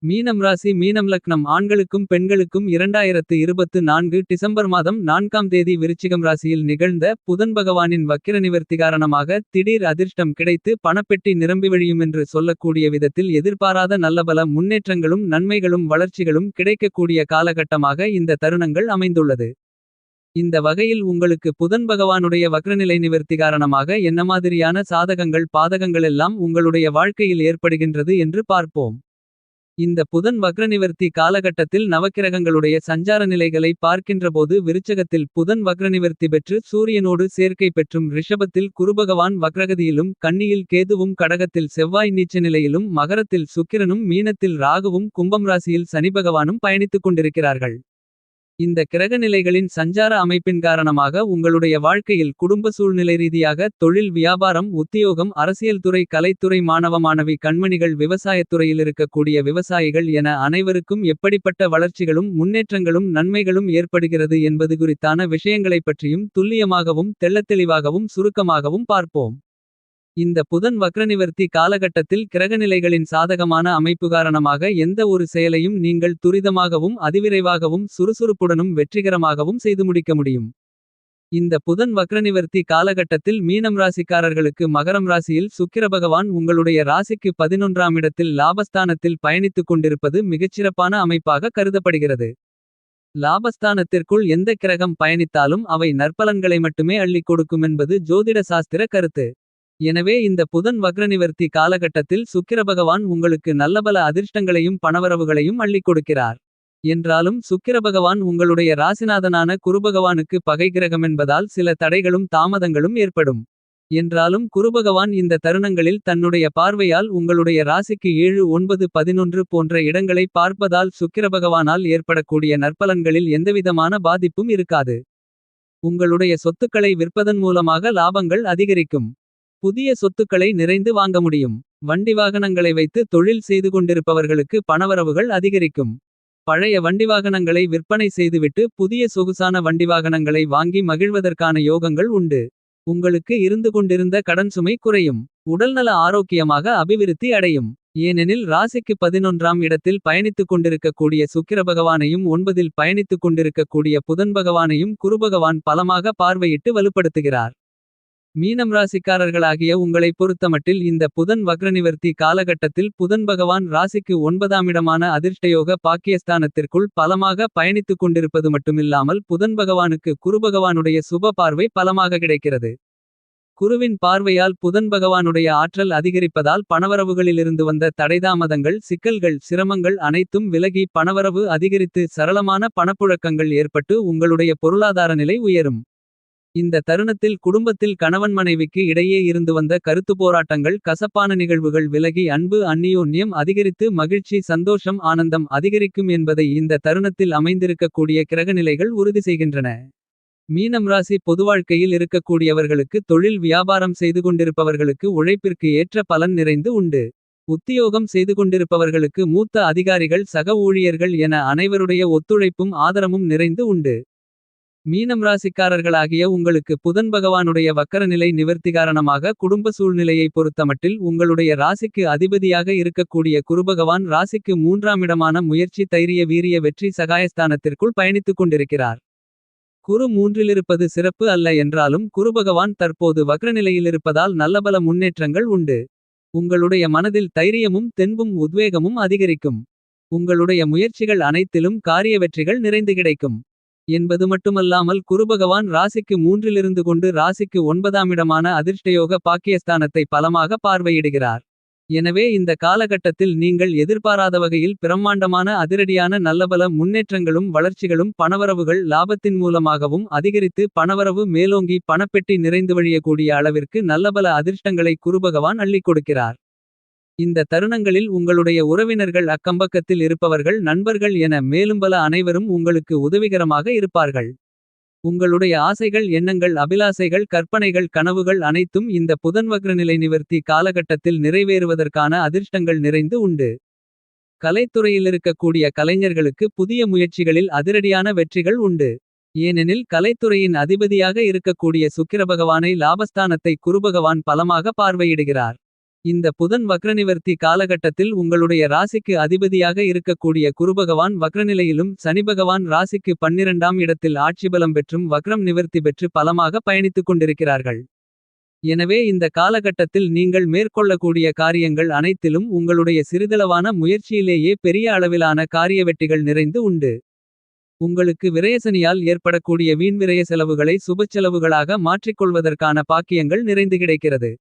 மீனம் ராசி மீனம் லக்னம் ஆண்களுக்கும் பெண்களுக்கும் 2024 டிசம்பர் மாதம் 4ஆம் தேதி விருச்சிகம் ராசியில் நிகழ்ந்த புதன் பகவானின் வக்கிர நிவர்த்தி காரணமாக திடீர் அதிர்ஷ்டம் கிடைத்து பணப்பெட்டி நிரம்பி வழியும் என்று சொல்லக்கூடிய விதத்தில் எதிர்பாராத நல்லபல முன்னேற்றங்களும் நன்மைகளும் வளர்ச்சிகளும் கிடைக்கக்கூடிய காலகட்டமாக இந்த தருணங்கள் அமைந்துள்ளது. இந்த வகையில் உங்களுக்கு புதன் பகவானுடைய வக்ரநிலை நிவர்த்தி காரணமாக என்ன மாதிரியான சாதகங்கள் பாதகங்களெல்லாம் உங்களுடைய வாழ்க்கையில் ஏற்படுகின்றது என்று பார்ப்போம். இந்த புதன் வக்ரநிவர்த்தி காலகட்டத்தில் நவக்கிரகங்களுடைய சஞ்சார நிலைகளை பார்க்கின்றபோது விருச்சகத்தில் புதன் வக்ரநிவர்த்தி பெற்று சூரியனோடு சேர்க்கை பெற்றும் ரிஷபத்தில் குருபகவான் வக்ரகதியிலும் கன்னியில் கேதுவும் கடகத்தில் செவ்வாய் நீச்ச நிலையிலும் மகரத்தில் சுக்கிரனும் மீனத்தில் ராகுவும் கும்பம் ராசியில் சனிபகவானும் பயணித்துக் கொண்டிருக்கிறார்கள். இந்த கிரகநிலைகளின் சஞ்சார அமைப்பின் காரணமாக உங்களுடைய வாழ்க்கையில் குடும்ப சூழ்நிலை ரீதியாக தொழில் வியாபாரம் உத்தியோகம் அரசியல் துறை கலைத்துறை மாணவ மாணவி கண்மணிகள் விவசாயத்துறையில் இருக்கக்கூடிய விவசாயிகள் என அனைவருக்கும் எப்படிப்பட்ட வளர்ச்சிகளும் முன்னேற்றங்களும் நன்மைகளும் ஏற்படுகிறது என்பது குறித்தான விஷயங்களைப் பற்றியும் துல்லியமாகவும் தெள்ளத்தெளிவாகவும் சுருக்கமாகவும் பார்ப்போம். இந்த புதன் வக்ரநிவர்த்தி காலகட்டத்தில் கிரகநிலைகளின் சாதகமான அமைப்பு காரணமாக எந்த ஒரு செயலையும் நீங்கள் துரிதமாகவும் அதிவிரைவாகவும் சுறுசுறுப்புடனும் வெற்றிகரமாகவும் செய்து முடிக்க முடியும். இந்த புதன் வக்ரநிவர்த்தி காலகட்டத்தில் மீனம் ராசிக்காரர்களுக்கு மகரம் ராசியில் சுக்கிர பகவான் உங்களுடைய ராசிக்கு 11ஆம் இடத்தில் லாபஸ்தானத்தில் பயணித்துக் கொண்டிருப்பது மிகச்சிறப்பான அமைப்பாக கருதப்படுகிறது. லாபஸ்தானத்திற்குள் எந்த கிரகம் பயணித்தாலும் அவை நற்பலன்களை மட்டுமே அள்ளிக் கொடுக்கும் என்பது ஜோதிட சாஸ்திர கருத்து. எனவே இந்த புதன் வக்ரநிவர்த்தி காலகட்டத்தில் சுக்கிர பகவான் உங்களுக்கு நல்லபல அதிர்ஷ்டங்களையும் பணவரவுகளையும் அள்ளிக் கொடுக்கிறார். என்றாலும் சுக்கிர பகவான் உங்களுடைய ராசிநாதனான குருபகவானுக்கு பகை கிரகம் என்பதால் சில தடைகளும் தாமதங்களும் ஏற்படும். என்றாலும் குருபகவான் இந்த தருணங்களில் தன்னுடைய பார்வையால் உங்களுடைய ராசிக்கு 7 9 11 போன்ற இடங்களை பார்ப்பதால் சுக்கிர பகவானால் ஏற்படக்கூடிய நற்பலன்களில் எந்தவிதமான பாதிப்பும் இருக்காது. உங்களுடைய சொத்துக்களை விற்பதன் மூலமாக லாபங்கள் அதிகரிக்கும். புதிய சொத்துக்களை நிறைந்து வாங்க முடியும். வண்டி வாகனங்களை வைத்து தொழில் செய்து கொண்டிருப்பவர்களுக்கு பணவரவுகள் அதிகரிக்கும். பழைய வண்டிவாகனங்களை விற்பனை செய்துவிட்டு புதிய சொகுசான வண்டிவாகனங்களை வாங்கி மகிழ்வதற்கான யோகங்கள் உண்டு. உங்களுக்கு இருந்து கொண்டிருந்த கடன் சுமை குறையும். உடல்நல ஆரோக்கியமாக அபிவிருத்தி அடையும். ஏனெனில் ராசிக்கு 11ஆம் இடத்தில் பயணித்துக் கொண்டிருக்கக்கூடிய சுக்கிர பகவானையும் 9இல் பயணித்துக் கொண்டிருக்கக்கூடிய புதன் பகவானையும் குருபகவான் பலமாக பார்வையிட்டு வலுப்படுத்துகிறார். மீனம் ராசிக்காரர்களாகிய உங்களை பொறுத்தமட்டில் இந்த புதன் வக்ரநிவர்த்தி காலகட்டத்தில் புதன் பகவான் ராசிக்கு 9ஆம் இடமான அதிர்ஷ்டயோக பாக்கியஸ்தானத்திற்குள் பலமாக பயணித்துக் கொண்டிருப்பது மட்டுமில்லாமல் புதன் பகவானுக்கு குருபகவானுடைய சுப பார்வை பலமாக கிடைக்கிறது. குருவின் பார்வையால் புதன் பகவானுடைய ஆற்றல் அதிகரிப்பதால் பணவரவுகளிலிருந்து வந்த தடைதாமதங்கள் சிக்கல்கள் சிரமங்கள் அனைத்தும் விலகி பணவரவு அதிகரித்து சரளமான பணப்புழக்கங்கள் ஏற்பட்டு உங்களுடைய பொருளாதார நிலை உயரும். இந்த தருணத்தில் குடும்பத்தில் கணவன் மனைவிக்கு இடையே இருந்து வந்த கருத்து போராட்டங்கள் கசப்பான நிகழ்வுகள் விலகி அன்பு அந்நியோன்யம் அதிகரித்து மகிழ்ச்சி சந்தோஷம் ஆனந்தம் அதிகரிக்கும் என்பதை இந்த தருணத்தில் அமைந்திருக்கக்கூடிய கிரகநிலைகள் உறுதி செய்கின்றன. மீனம் ராசி பொதுவாழ்க்கையில் இருக்கக்கூடியவர்களுக்கு தொழில் வியாபாரம் செய்து கொண்டிருப்பவர்களுக்கு உழைப்பிற்கு ஏற்ற பலன் நிறைந்து உண்டு. உத்தியோகம் செய்து கொண்டிருப்பவர்களுக்கு மூத்த அதிகாரிகள் சக ஊழியர்கள் என அனைவருடைய ஒத்துழைப்பும் ஆதரமும் நிறைந்து உண்டு. மீனம் ராசிக்காரர்களாகிய உங்களுக்கு புதன் பகவானுடைய வக்கரநிலை நிவர்த்தி காரணமாக குடும்ப சூழ்நிலையை பொறுத்தமட்டில் உங்களுடைய ராசிக்கு அதிபதியாக இருக்கக்கூடிய குருபகவான் ராசிக்கு 3ஆம் இடமான முயற்சி தைரிய வீரிய வெற்றி சகாயஸ்தானத்திற்குள் பயணித்துக் கொண்டிருக்கிறார். குரு 3இலிருப்பது சிறப்பு அல்ல என்றாலும் குருபகவான் தற்போது வக்ரநிலையிலிருப்பதால் நல்லபல முன்னேற்றங்கள் உண்டு. உங்களுடைய மனதில் தைரியமும் தென்பும் உத்வேகமும் அதிகரிக்கும். உங்களுடைய முயற்சிகள் அனைத்திலும் காரிய வெற்றிகள் நிறைந்து கிடைக்கும். என்பது மட்டுமல்லாமல் குருபகவான் ராசிக்கு 3இலிருந்து கொண்டு ராசிக்கு 9ஆம் இடமான அதிர்ஷ்டயோக பாக்கியஸ்தானத்தை பலமாக பார்வையிடுகிறார். எனவே இந்த காலகட்டத்தில் நீங்கள் எதிர்பாராத வகையில் பிரம்மாண்டமான அதிரடியான நல்லபல முன்னேற்றங்களும் வளர்ச்சிகளும் பணவரவுகள் லாபத்தின் மூலமாகவும் அதிகரித்து பணவரவு மேலோங்கி பணப்பெட்டி நிறைந்து வழியக்கூடிய அளவிற்கு நல்லபல அதிர்ஷ்டங்களை குருபகவான் அள்ளிக் கொடுக்கிறார். இந்த தருணங்களில் உங்களுடைய உறவினர்கள் அக்கம்பக்கத்தில் இருப்பவர்கள் நண்பர்கள் என மேலும் பல அனைவரும் உங்களுக்கு உதவிகரமாக இருப்பார்கள். உங்களுடைய ஆசைகள் எண்ணங்கள் அபிலாசைகள் கற்பனைகள் கனவுகள் அனைத்தும் இந்த புதன் வக்ரநிலை நிவர்த்தி காலகட்டத்தில் நிறைவேறுவதற்கான அதிர்ஷ்டங்கள் நிறைந்து உண்டு. கலைத்துறையில் இருக்கக்கூடிய கலைஞர்களுக்கு புதிய முயற்சிகளில் அதிரடியான வெற்றிகள் உண்டு. ஏனெனில் கலைத்துறையின் அதிபதியாக இருக்கக்கூடிய சுக்கிர பகவானை லாபஸ்தானத்தை குருபகவான் பலமாக பார்வையிடுகிறார். இந்த புதன் வக்ரநிவர்த்தி காலகட்டத்தில் உங்களுடைய ராசிக்கு அதிபதியாக இருக்கக்கூடிய குருபகவான் வக்ரநிலையிலும் சனிபகவான் ராசிக்கு 12ஆம் இடத்தில் ஆட்சிபலம் பெற்றும் வக்ரம் நிவர்த்தி பெற்று பலமாக பயணித்துக் கொண்டிருக்கிறார்கள். எனவே இந்த காலகட்டத்தில் நீங்கள் மேற்கொள்ளக்கூடிய காரியங்கள் அனைத்திலும் உங்களுடைய சிறிதளவான முயற்சியிலேயே பெரிய அளவிலான காரிய வெற்றிகள் நிறைந்து உண்டு. உங்களுக்கு விரயசனியால் ஏற்படக்கூடிய வீண்விரய செலவுகளை சுபச்செலவுகளாக மாற்றிக்கொள்வதற்கான பாக்கியங்கள் நிறைந்து கிடைக்கிறது.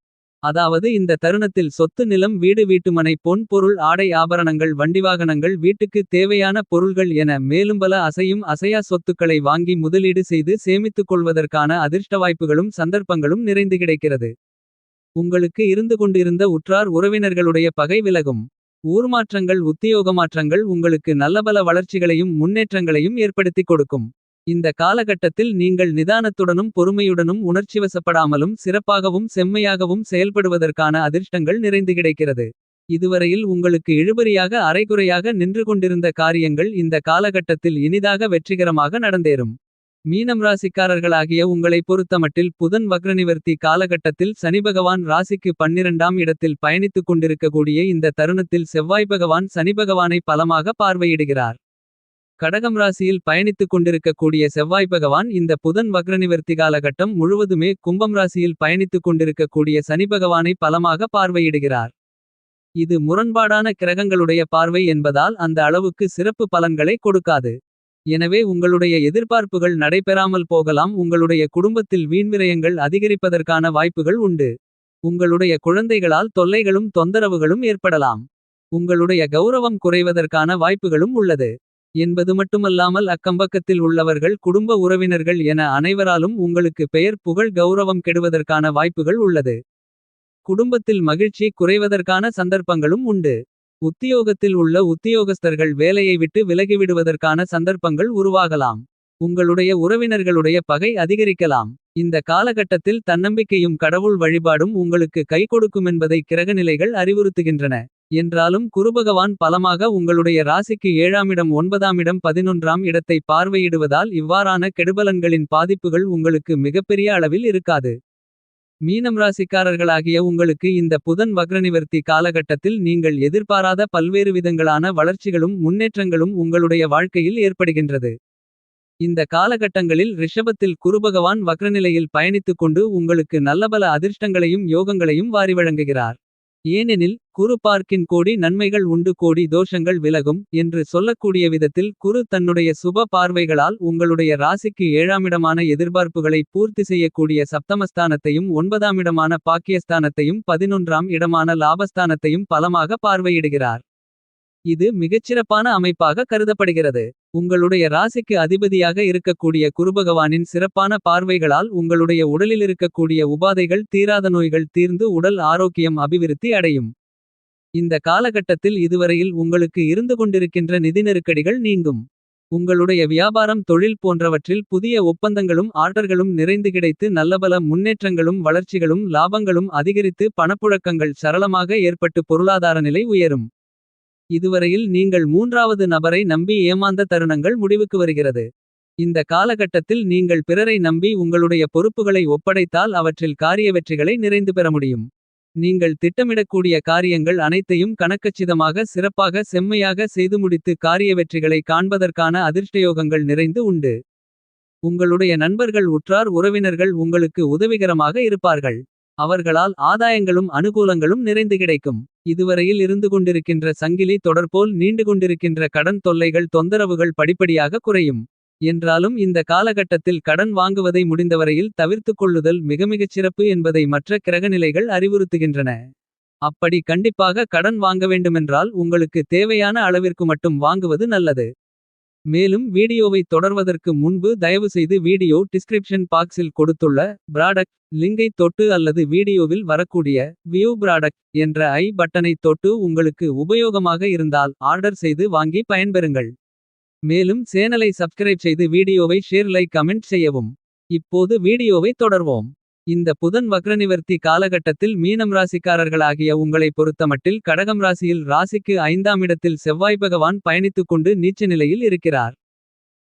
அதாவது இந்த தருணத்தில் சொத்து நிலம் வீடு வீட்டுமனை பொன் பொருள் ஆடை ஆபரணங்கள் வண்டிவாகனங்கள் வீட்டுக்கு தேவையான பொருள்கள் என மேலும் பல அசையும் அசையா சொத்துக்களை வாங்கி முதலீடு செய்து சேமித்துக் கொள்வதற்கான அதிர்ஷ்ட வாய்ப்புகளும் சந்தர்ப்பங்களும் நிறைந்து கிடைக்கிறது. உங்களுக்கு இருந்து கொண்டிருந்த உற்றார் உறவினர்களுடைய பகை விலகும். ஊர்மாற்றங்கள் உத்தியோகமாற்றங்கள் உங்களுக்கு நல்லபல வளர்ச்சிகளையும் முன்னேற்றங்களையும் ஏற்படுத்திக் கொடுக்கும். இந்த காலகட்டத்தில் நீங்கள் நிதானத்துடனும் பொறுமையுடனும் உணர்ச்சிவசப்படாமலும் சிறப்பாகவும் செம்மையாகவும் செயல்படுவதற்கான அதிர்ஷ்டங்கள் நிறைந்து கிடைக்கிறது. இதுவரையில் உங்களுக்கு இழுபறியாக அரைகுறையாக நின்று கொண்டிருந்த காரியங்கள் இந்த காலகட்டத்தில் இனிதாக வெற்றிகரமாக நடந்தேறும். மீனம் ராசிக்காரர்களாகிய உங்களை பொறுத்தமட்டில் புதன் வக்ரநிவர்த்தி காலகட்டத்தில் சனிபகவான் ராசிக்கு 12ஆம் இடத்தில் பயணித்துக் கொண்டிருக்கக்கூடிய இந்த தருணத்தில் செவ்வாய் பகவான் சனிபகவானை பலமாக பார்வையிடுகிறார். கடகம் ராசியில் பயணித்துக் கொண்டிருக்கக்கூடிய செவ்வாய் பகவான் இந்த புதன் வக்ரநிவர்த்தி காலகட்டம் முழுவதுமே கும்பம் ராசியில் பயணித்துக் கொண்டிருக்கக்கூடிய சனி பகவானை பலமாக பார்வையிடுகிறார். இது முரண்பாடான கிரகங்களுடைய பார்வை என்பதால் அந்த அளவுக்கு சிறப்பு பலன்களை கொடுக்காது. எனவே உங்களுடைய எதிர்பார்ப்புகள் நடைபெறாமல் போகலாம். உங்களுடைய குடும்பத்தில் வீண்விரயங்கள் அதிகரிப்பதற்கான வாய்ப்புகள் உண்டு. உங்களுடைய குழந்தைகளால் தொல்லைகளும் தொந்தரவுகளும் ஏற்படலாம். உங்களுடைய கௌரவம் குறைவதற்கான வாய்ப்புகளும் உள்ளது என்பது மட்டுமல்லாமல் அக்கம்பக்கத்தில் உள்ளவர்கள் குடும்ப உறவினர்கள் என அனைவராலும் உங்களுக்கு பெயர் புகழ் கௌரவம் கெடுவதற்கான வாய்ப்புகள் உள்ளது. குடும்பத்தில் மகிழ்ச்சி குறைவதற்கான சந்தர்ப்பங்களும் உண்டு. உத்தியோகத்தில் உள்ள உத்தியோகஸ்தர்கள் வேலையை விட்டு விலகிவிடுவதற்கான சந்தர்ப்பங்கள் உருவாகலாம். உங்களுடைய உறவினர்களுடைய பகை அதிகரிக்கலாம். இந்த காலகட்டத்தில் தன்னம்பிக்கையும் கடவுள் வழிபாடும் உங்களுக்கு கை கொடுக்குமென்பதை கிரகநிலைகள் அறிவுறுத்துகின்றன. என்றாலும் குருபகவான் பலமாக உங்களுடைய ராசிக்கு 7ஆம் இடம் 9ஆம் இடம் 11ஆம் இடத்தை பார்வையிடுவதால் இவ்வாறான கெடுபலன்களின் பாதிப்புகள் உங்களுக்கு மிகப்பெரிய அளவில் இருக்காது. மீனம் ராசிக்காரர்களாகிய உங்களுக்கு இந்த புதன் வக்ரநிவர்த்தி காலகட்டத்தில் நீங்கள் எதிர்பாராத பல்வேறு விதங்களான வளர்ச்சிகளும் முன்னேற்றங்களும் உங்களுடைய வாழ்க்கையில் ஏற்படுகின்றது. இந்த காலகட்டங்களில் ரிஷபத்தில் குருபகவான் வக்ரநிலையில் பயணித்துக் கொண்டு உங்களுக்கு நல்லபல அதிர்ஷ்டங்களையும் யோகங்களையும் வாரி வழங்குகிறார். ஏனெனில் குரு பார்க்கின் கோடி நன்மைகள் உண்டு கோடி தோஷங்கள் விலகும் என்று சொல்லக்கூடிய விதத்தில் குரு தன்னுடைய சுப பார்வைகளால் உங்களுடைய ராசிக்கு 7ஆம் இடமான எதிர்பார்ப்புகளை பூர்த்தி செய்யக்கூடிய சப்தமஸ்தானத்தையும் 9ஆம் இடமான பாக்கியஸ்தானத்தையும் 11ஆம் இடமான லாபஸ்தானத்தையும் பலமாக பார்வையிடுகிறார். இது மிகச்சிறப்பான அமைப்பாக கருதப்படுகிறது. உங்களுடைய ராசிக்கு அதிபதியாக இருக்கக்கூடிய குருபகவானின் சிறப்பான பார்வைகளால் உங்களுடைய உடலில் இருக்கக்கூடிய உபாதைகள் தீராத நோய்கள் தீர்ந்து உடல் ஆரோக்கியம் அபிவிருத்தி அடையும். இந்த காலகட்டத்தில் இதுவரையில் உங்களுக்கு இருந்து கொண்டிருக்கின்ற நிதி நெருக்கடிகள் நீங்கும். உங்களுடைய வியாபாரம் தொழில் போன்றவற்றில் புதிய ஒப்பந்தங்களும் ஆர்டர்களும் நிறைந்து கிடைத்து நல்லபல முன்னேற்றங்களும் வளர்ச்சிகளும் லாபங்களும் அதிகரித்து பணப்புழக்கங்கள் சரளமாக ஏற்பட்டு பொருளாதார நிலை உயரும். இதுவரையில் நீங்கள் 3வது நபரை நம்பி ஏமாந்த தருணங்கள் முடிவுக்கு வருகிறது. இந்த காலகட்டத்தில் நீங்கள் பிறரை நம்பி உங்களுடைய பொறுப்புகளை ஒப்படைத்தால் அவற்றில் காரிய வெற்றிகளை நிறைந்து பெற முடியும். நீங்கள் திட்டமிடக்கூடிய காரியங்கள் அனைத்தையும் கணக்கச்சிதமாக சிறப்பாக செம்மையாக செய்து முடித்து காரிய வெற்றிகளை காண்பதற்கான அதிர்ஷ்டயோகங்கள் நிறைந்து உண்டு. உங்களுடைய நண்பர்கள் உற்றார் உறவினர்கள் உங்களுக்கு உதவிகரமாக இருப்பார்கள். அவர்களால் ஆதாயங்களும் அனுகூலங்களும் நிறைந்து கிடைக்கும். இதுவரையில் இருந்து கொண்டிருக்கின்ற சங்கிலி தொடர்போல் நீண்டு கொண்டிருக்கின்ற கடன் தொல்லைகள் தொந்தரவுகள் படிப்படியாக குறையும். என்றாலும் இந்த காலகட்டத்தில் கடன் வாங்குவதை முடிந்தவரையில் தவிர்த்துக் கொள்ளுதல் மிகமிகச் சிறப்பு என்பதை மற்ற கிரகநிலைகள் அறிவுறுத்துகின்றன. அப்படி கண்டிப்பாக கடன் வாங்க வேண்டுமென்றால் உங்களுக்கு தேவையான அளவிற்கு மட்டும் வாங்குவது நல்லது. மேலும் வீடியோவை தொடர்வதற்கு முன்பு தயவு செய்து வீடியோ டிஸ்கிரிப்ஷன் பாக்ஸில் கொடுத்துள்ள ப்ராடக்ட் லிங்கை தொட்டு அல்லது வீடியோவில் வரக்கூடிய வியூ ப்ராடக்ட் என்ற ஐ பட்டனை தொட்டு உங்களுக்கு உபயோகமாக இருந்தால் ஆர்டர் செய்து வாங்கி பயன்பெறுங்கள். மேலும் சேனலை சப்ஸ்கிரைப் செய்து வீடியோவை ஷேர் லைக் கமெண்ட் செய்யவும். இப்போது வீடியோவை தொடர்வோம். இந்த புதன் வக்ரநிவர்த்தி காலகட்டத்தில் மீனம் ராசிக்காரர்களாகிய உங்களை பொறுத்தமட்டில் கடகம் ராசியில் ராசிக்கு 5ஆம் இடத்தில் செவ்வாய் பகவான் பயணித்துக் கொண்டு நீச்ச நிலையில் இருக்கிறார்.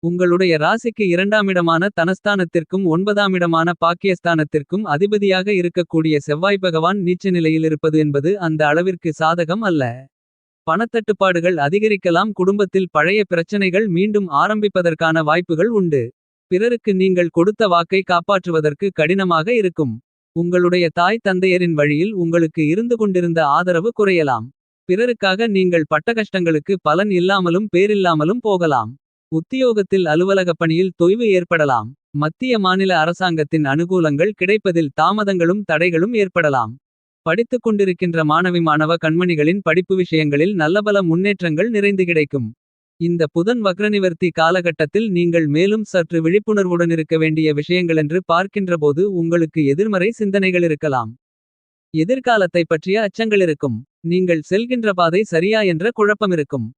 உங்களுடைய ராசிக்கு இரண்டாமிடமான தனஸ்தானத்திற்கும் 9ஆமிடமான பாக்கியஸ்தானத்திற்கும் அதிபதியாக இருக்கக்கூடிய செவ்வாய் பகவான் நீச்ச நிலையில் இருப்பது என்பது அந்த அளவிற்கு சாதகம் அல்ல. பணத்தட்டுப்பாடுகள் அதிகரிக்கலாம், குடும்பத்தில் பழைய பிரச்சனைகள் மீண்டும் ஆரம்பிப்பதற்கான வாய்ப்புகள் உண்டு. பிறருக்கு நீங்கள் கொடுத்த வாக்கை காப்பாற்றுவதற்கு கடினமாக இருக்கும். உங்களுடைய தாய் தந்தையரின் வழியில் உங்களுக்கு இருந்து கொண்டிருந்த ஆதரவு குறையலாம். பிறருக்காக நீங்கள் பட்ட கஷ்டங்களுக்கு பலன் இல்லாமலும் பேரில்லாமலும் போகலாம். உத்தியோகத்தில் அலுவலகப் பணியில் தொய்வு ஏற்படலாம். மத்திய மாநில அரசாங்கத்தின் அனுகூலங்கள் கிடைப்பதில் தாமதங்களும் தடைகளும் ஏற்படலாம். படித்துக் கொண்டிருக்கின்ற மாணவ கண்மணிகளின் படிப்பு விஷயங்களில் நல்லபல முன்னேற்றங்கள் நிறைந்து கிடைக்கும். இந்த புதன் வக்ரநிவர்த்தி காலகட்டத்தில் நீங்கள் மேலும் சற்று விழிப்புணர்வுடன் இருக்க வேண்டிய விஷயங்களென்று பார்க்கின்றபோது உங்களுக்கு எதிர்மறை சிந்தனைகள் இருக்கலாம். எதிர்காலத்தை பற்றிய அச்சங்கள் இருக்கும். நீங்கள் செல்கின்ற பாதை சரியா என்ற குழப்பம் இருக்கும்.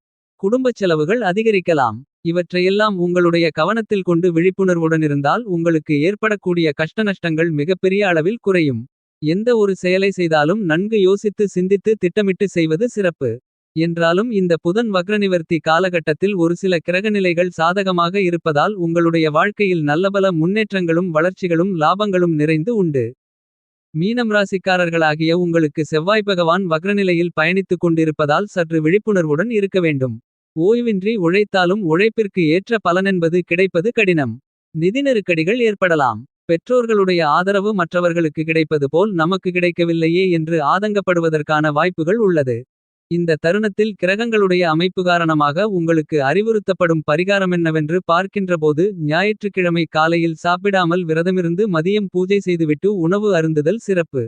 குடும்பச் செலவுகள் அதிகரிக்கலாம். இவற்றையெல்லாம் உங்களுடைய கவனத்தில் கொண்டு விழிப்புணர்வுடன் இருந்தால் உங்களுக்கு ஏற்படக்கூடிய கஷ்டநஷ்டங்கள் மிகப்பெரிய அளவில் குறையும். எந்த ஒரு செயலை செய்தாலும் நன்கு யோசித்து சிந்தித்து திட்டமிட்டு செய்வது சிறப்பு. என்றாலும் இந்த புதன் வக்ரநிவர்த்தி காலகட்டத்தில் ஒரு சில கிரகநிலைகள் சாதகமாக இருப்பதால் உங்களுடைய வாழ்க்கையில் நல்லபல முன்னேற்றங்களும் வளர்ச்சிகளும் லாபங்களும் நிறைந்து உண்டு. மீனம் ராசிக்காரர்களாகிய உங்களுக்கு செவ்வாய் பகவான் வக்ரநிலையில் பயணித்துக் கொண்டிருப்பதால் சற்று விழிப்புணர்வுடன் இருக்க வேண்டும். ஓய்வின்றி உழைத்தாலும் உழைப்பிற்கு ஏற்ற பலனென்பது கிடைப்பது கடினம். நிதி நெருக்கடிகள் ஏற்படலாம். பெற்றோர்களுடைய ஆதரவு மற்றவர்களுக்கு கிடைப்பது போல் நமக்கு கிடைக்கவில்லையே என்று ஆதங்கப்படுவதற்கான வாய்ப்புகள் உள்ளது. இந்த தருணத்தில் கிரகங்களுடைய அமைப்பு காரணமாக உங்களுக்கு அறிவுறுத்தப்படும் பரிகாரமென்னவென்று பார்க்கின்றபோது ஞாயிற்றுக்கிழமை காலையில் சாப்பிடாமல் விரதமிருந்து மதியம் பூஜை செய்துவிட்டு உணவு அருந்துதல் சிறப்பு.